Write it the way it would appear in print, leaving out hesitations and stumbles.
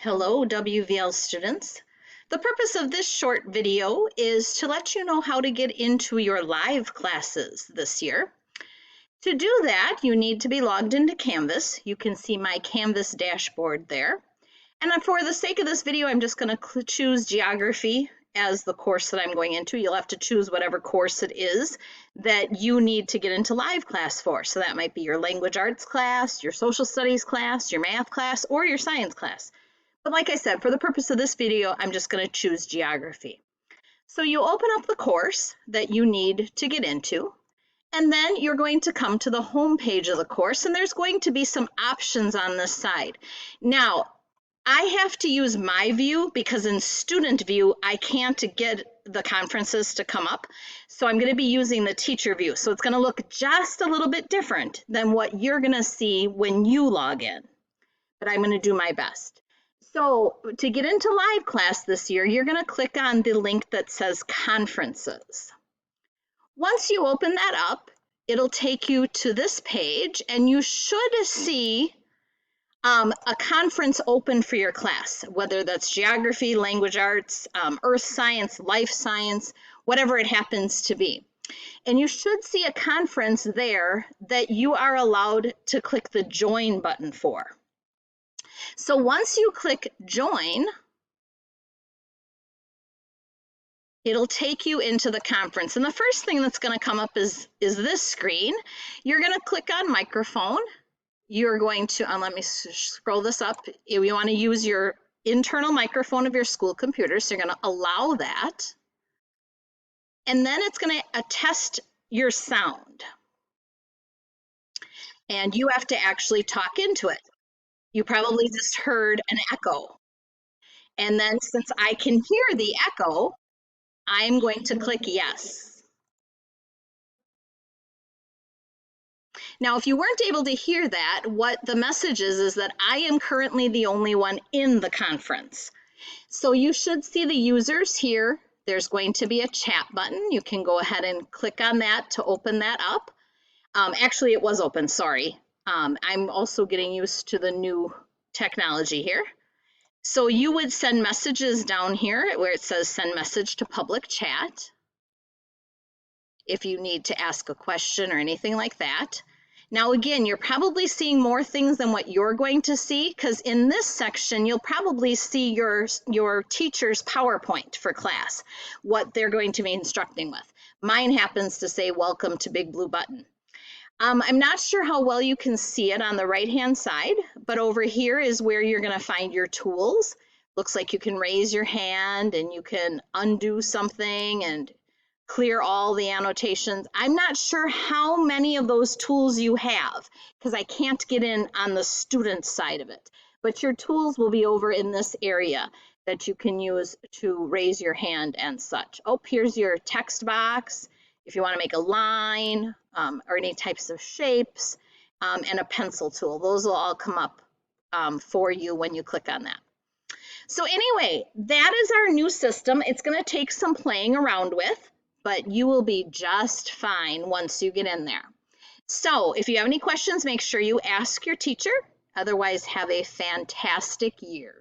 Hello, WVL students. The purpose of this short video is to let you know how to get into your live classes this year. To do that, you need to be logged into Canvas. You can see my Canvas dashboard there. And for the sake of this video, I'm just going to choose geography as the course that I'm going into. You'll have to choose whatever course it is that you need to get into live class for. So that might be your language arts class, your social studies class, your math class, or your science class. But like I said, for the purpose of this video, I'm just going to choose geography. So you open up the course that you need to get into, and then you're going to come to the home page of the course, and there's going to be some options on this side. Now, I have to use my view because in student view, I can't get the conferences to come up. So I'm going to be using the teacher view. So it's going to look just a little bit different than what you're going to see when you log in. But I'm going to do my best. So to get into live class this year, you're going to click on the link that says conferences. Once you open that up, it'll take you to this page, and you should see a conference open for your class, whether that's geography, language arts, earth science, life science, whatever it happens to be. And you should see a conference there that you are allowed to click the join button for. So once you click join, it'll take you into the conference. And the first thing that's going to come up is this screen. You're going to click on microphone. You're going to, let me scroll this up. You want to use your internal microphone of your school computer. So you're going to allow that. And then it's going to attest your sound. And you have to actually talk into it. You probably just heard an echo. And then since I can hear the echo, I'm going to click yes. Now, if you weren't able to hear that, what the message is that I am currently the only one in the conference. So you should see the users here. There's going to be a chat button. You can go ahead and click on that to open that up. Actually, it was open, sorry. I'm also getting used to the new technology here. So you would send messages down here where it says send message to public chat if you need to ask a question or anything like that. Now again, you're probably seeing more things than what you're going to see, because in this section you'll probably see your teacher's PowerPoint for class, what they're going to be instructing with. Mine happens to say welcome to Big Blue Button. I'm not sure how well you can see it on the right-hand side, but over here is where you're going to find your tools. Looks like you can raise your hand and you can undo something and clear all the annotations. I'm not sure how many of those tools you have because I can't get in on the student side of it, but your tools will be over in this area that you can use to raise your hand and such. Oh, here's your text box. If you want to make a line or any types of shapes, and a pencil tool. Those will all come up for you when you click on that. So anyway, that is our new system. It's going to take some playing around with, but you will be just fine once you get in there. So if you have any questions, make sure you ask your teacher. Otherwise, have a fantastic year.